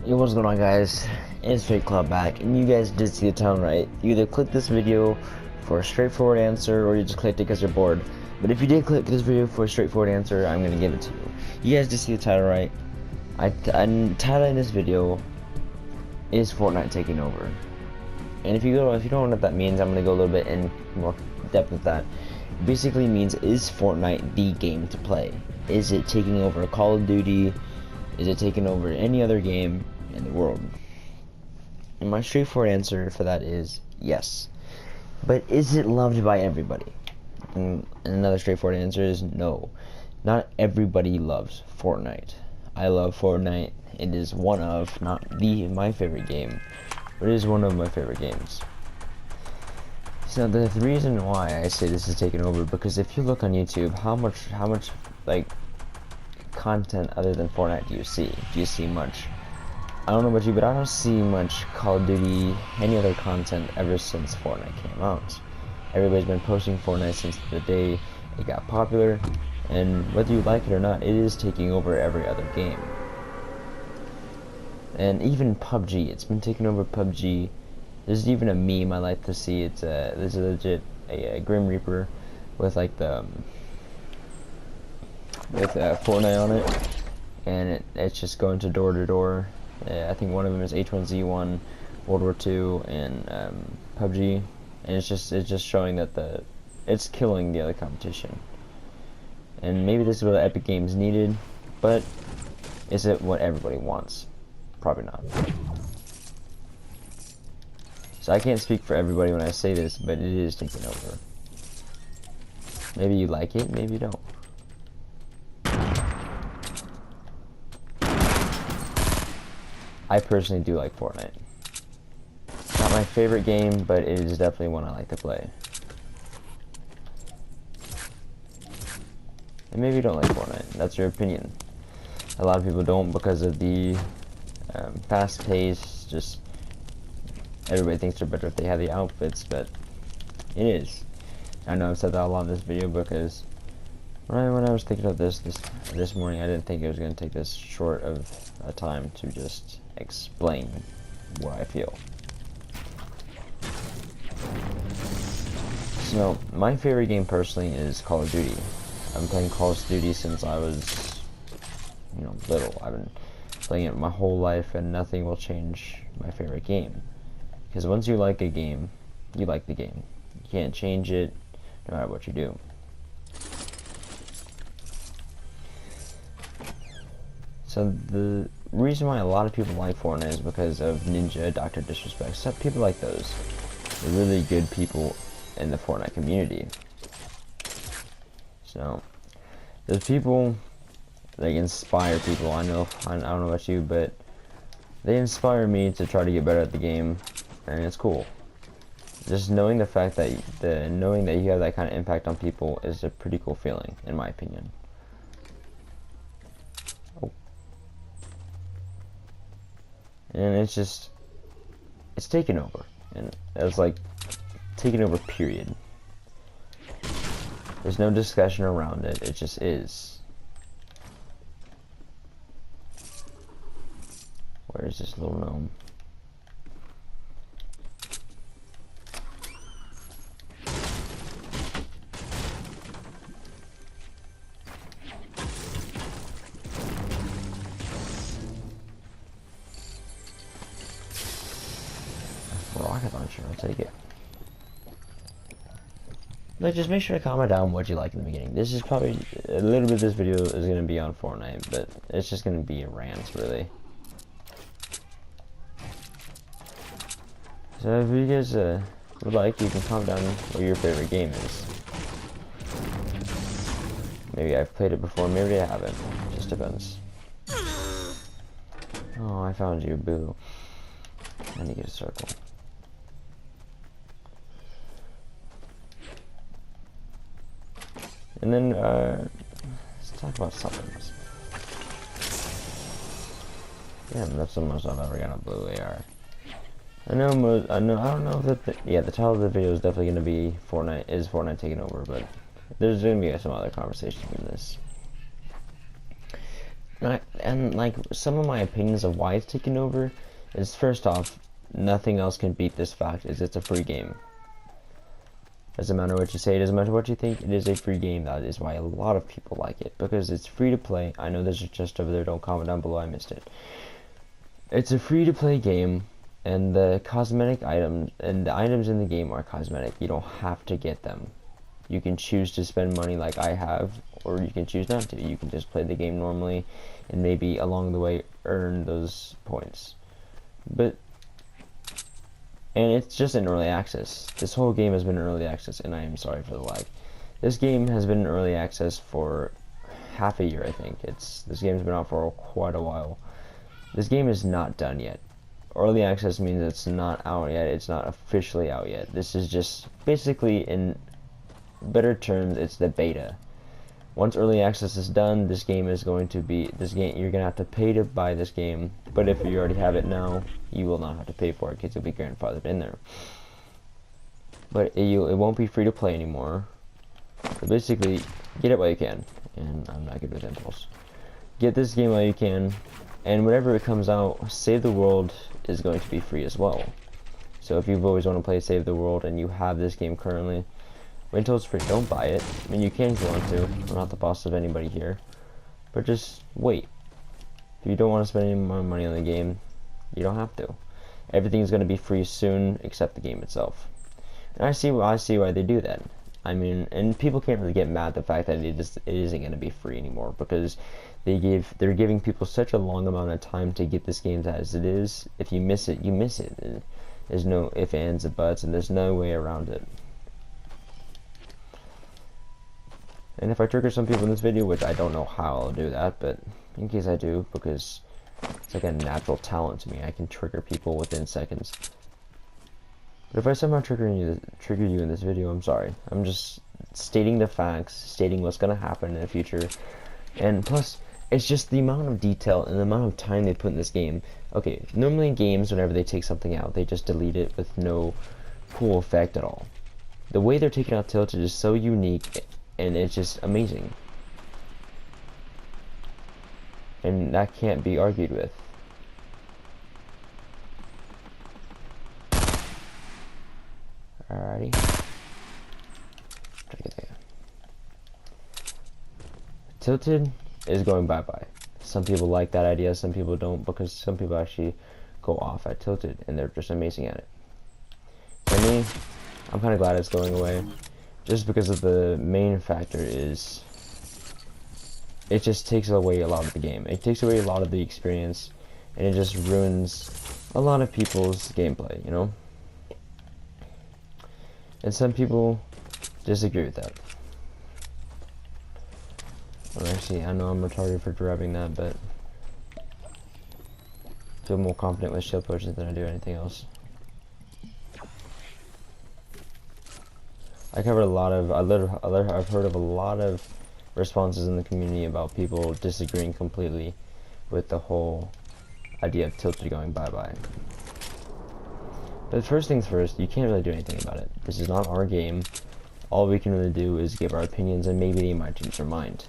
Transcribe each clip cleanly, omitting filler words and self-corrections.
Yo, what's going on, guys? It's Fake Club back, and you guys did see the title right. You either click this video for a straightforward answer, or you just clicked it because you're bored. But if you did click this video for a straightforward answer, I'm gonna give it to you. You guys did see the title right. Title in this video is Fortnite taking over. And if you don't know what that means, I'm gonna go a little bit in more depth with that. It basically means, is Fortnite the game to play? Is it taking over Call of Duty? Is it taking over any other game in the world? And my straightforward answer for that is yes. But is it loved by everybody? And another straightforward answer is no. Not everybody loves Fortnite. I love Fortnite. It is one of, not my favorite game, but it is one of my favorite games. So the reason why I say this is taking over, because if you look on YouTube, how much like content other than Fortnite do you see? Do you see much? I don't know about you, but I don't see much Call of Duty, any other content ever since Fortnite came out. Everybody's been posting Fortnite since the day it got popular, and whether you like it or not, it is taking over every other game. And even PUBG, it's been taking over PUBG. There's even a meme I like to see. It's there's a legit a Grim Reaper with like the with Fortnite on it, and it's just going to door. I think one of them is H1Z1, World War II, and PUBG, and it's just showing that it's killing the other competition. And maybe this is what Epic Games needed, but is it what everybody wants? Probably not. So I can't speak for everybody when I say this, but it is taking over. Maybe you like it, maybe you don't. I personally do like Fortnite. Not my favorite game, but it is definitely one I like to play. And maybe you don't like Fortnite. That's your opinion. A lot of people don't because of the fast pace. Just everybody thinks they're better if they have the outfits, but it is. I know I've said that a lot in this video because when I was thinking of this morning, I didn't think it was going to take this short of a time to just explain what I feel. So, my favorite game personally is Call of Duty. I've been playing Call of Duty since I was, little. I've been playing it my whole life, and nothing will change my favorite game. Because once you like a game, you like the game. You can't change it, no matter what you do. So the reason why a lot of people like Fortnite is because of Ninja, Dr. Disrespect, stuff, people like those. They're really good people in the Fortnite community. So there's people that inspire people. I don't know about you, but they inspire me to try to get better at the game, and it's cool. Just knowing the fact that knowing that you have that kind of impact on people is a pretty cool feeling, in my opinion. And it's taken over, and it's like taken over, period. There's no discussion around it, it just is. Where is this little gnome? Rocket launcher, I'll take it. But just make sure to comment down what you like in the beginning. This is probably a little bit of this video is going to be on Fortnite, but it's just going to be a rant, really. So if you guys would like, you can comment down what your favorite game is. Maybe I've played it before, maybe I haven't. Just depends. Oh, I found you, boo. I need to get a circle. And then, let's talk about something else. Yeah, that's the most I've ever gotten a blue AR. I don't know if the title of the video is definitely going to be Fortnite taking over, but there's going to be some other conversation in this. And like some of my opinions of why it's taken over is, first off, nothing else can beat this fact, is it's a free game. Doesn't matter what you say, doesn't matter what you think, it is a free game. That is why a lot of people like it, because it's free to play. I know there's a chest over there, don't comment down below, I missed it. It's a free to play game, and the cosmetic items, and the items in the game are cosmetic. You don't have to get them. You can choose to spend money like I have, or you can choose not to. You can just play the game normally, and maybe along the way earn those points. And it's just in early access. This whole game has been in early access, and I am sorry for the lag. This game has been in early access for half a year, I think. This game's been out for quite a while. This game is not done yet. Early access means it's not out yet. It's not officially out yet. This is just basically, in better terms, it's the beta. Once early access is done, this game is going to be, you're gonna have to pay to buy this game. But if you already have it now, you will not have to pay for it because you'll be grandfathered in there. But it won't be free to play anymore. So basically, get it while you can. And I'm not good with impulse. Get this game while you can, and whenever it comes out, Save the World is going to be free as well. So if you've always wanted to play Save the World and you have this game currently, wait until it's free. Don't buy it. I mean, you can if you want to. I'm not the boss of anybody here. But just wait. If you don't want to spend any more money on the game, you don't have to. Everything's going to be free soon except the game itself. And I see why they do that. I mean, and people can't really get mad at the fact that it isn't going to be free anymore, because they're giving people such a long amount of time to get this game as it is. If you miss it, you miss it. And there's no ifs, ands, or buts, and there's no way around it. And if I trigger some people in this video, which I don't know how I'll do that, but in case I do, because it's like a natural talent to me, I can trigger people within seconds. But if I somehow trigger you in this video, I'm sorry. I'm just stating the facts, stating what's going to happen in the future. And plus, it's just the amount of detail and the amount of time they put in this game. Okay, normally in games, whenever they take something out, they just delete it with no cool effect at all. The way they're taking out Tilted is so unique, and it's just amazing. And that can't be argued with. Alrighty. Try to get there. Tilted is going bye-bye. Some people like that idea, some people don't, because some people actually go off at Tilted, and they're just amazing at it. For me, I'm kind of glad it's going away, just because of the main factor is it just takes away a lot of the game. It takes away a lot of the experience, and it just ruins a lot of people's gameplay, you know? And some people disagree with that. Well, actually, I know I'm retarded for grabbing that, but I feel more confident with shield potions than I do anything else. I covered a lot of, I've heard of a lot of responses in the community about people disagreeing completely with the whole idea of Tilted going bye-bye. But first things first, you can't really do anything about it. This is not our game. All we can really do is give our opinions, and maybe they might change their mind.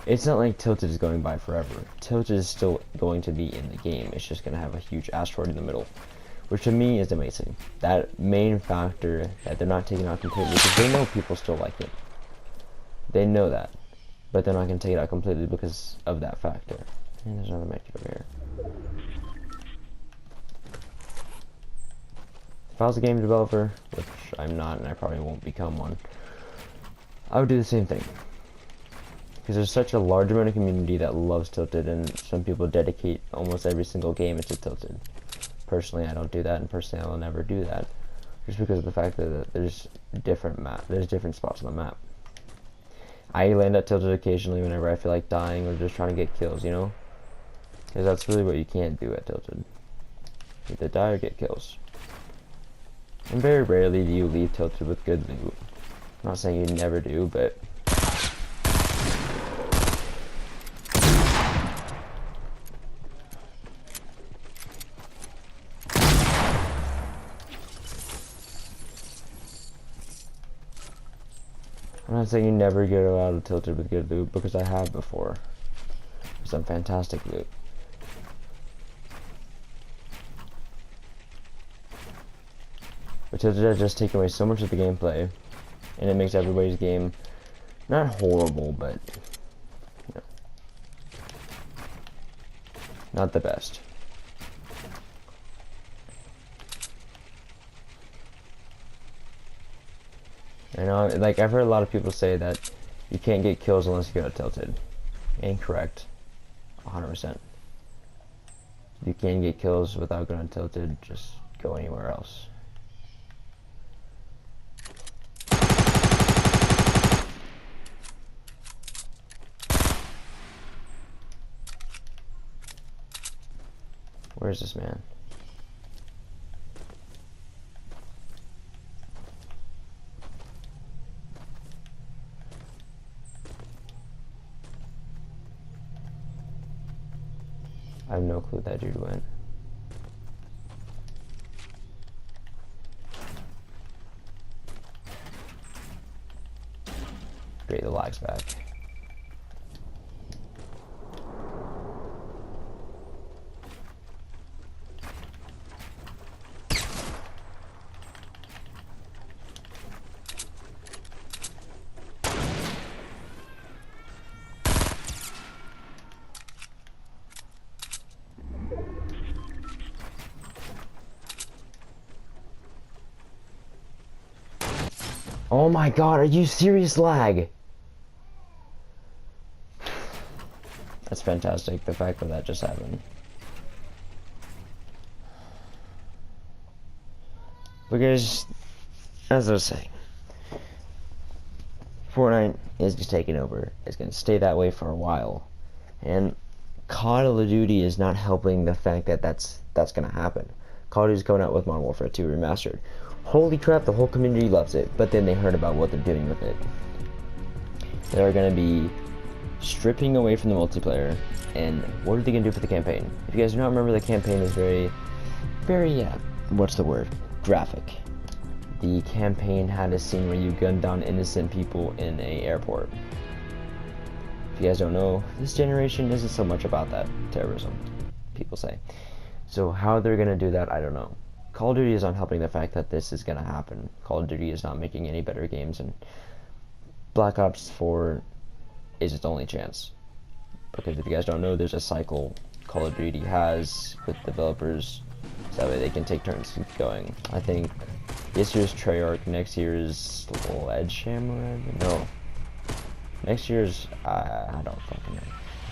It's not like Tilted is going by forever. Tilted is still going to be in the game. It's just going to have a huge asteroid in the middle, which to me is amazing. That main factor that they're not taking out completely, because they know people still like it. They know that, but they're not going to take it out completely because of that factor. And there's another medkit over here. If I was a game developer, which I'm not, and I probably won't become one, I would do the same thing. Because there's such a large amount of community that loves Tilted, and some people dedicate almost every single game into Tilted. Personally, I don't do that, and personally, I will never do that, just because of the fact that there's different spots on the map. I land at Tilted occasionally whenever I feel like dying or just trying to get kills, you know? Because that's really what you can't do at Tilted. Either die or get kills. And very rarely do you leave Tilted with good loot. I'm not saying you never do, but I'm not saying you never get out of Tilted with good loot, because I have before. some fantastic loot. But Tilted just taken away so much of the gameplay, and it makes everybody's game not horrible, but you know, not the best. I know, like, I've heard a lot of people say that you can't get kills unless you go Tilted. Incorrect. 100%. You can get kills without going Tilted, just go anywhere else. Where's this man? I have no clue that dude went. Great, the lag's back. Oh my god, are you serious, lag? That's fantastic, the fact that that just happened. Because, as I was saying, Fortnite is just taking over. It's going to stay that way for a while. And Call of Duty is not helping the fact that that's going to happen. Call of Duty is coming out with Modern Warfare 2 Remastered. Holy crap, the whole community loves it, but then they heard about what they're doing with it. They're going to be stripping away from the multiplayer, and what are they going to do for the campaign? If you guys do not remember, the campaign is very, what's the word? Graphic. The campaign had a scene where you gunned down innocent people in a airport. If you guys don't know, this generation isn't so much about that terrorism, people say. So how they're going to do that, I don't know. Call of Duty is not helping the fact that this is going to happen. Call of Duty is not making any better games, and Black Ops 4 is its only chance. Because if you guys don't know, there's a cycle Call of Duty has with developers, so that way they can take turns going. I think this year's Treyarch, next year's Sledgehammer? No. Next year's, I don't fucking know.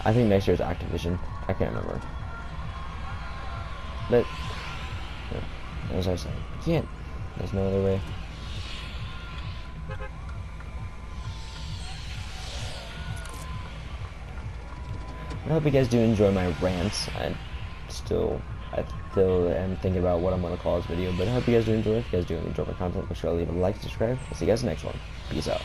I think next year's Activision. I can't remember. But, yeah, as I was saying, you can't. There's no other way. I hope you guys do enjoy my rants. I still am thinking about what I'm going to call this video, but I hope you guys do enjoy it. If you guys do enjoy my content, make sure to leave a like, subscribe. I'll see you guys in the next one. Peace out.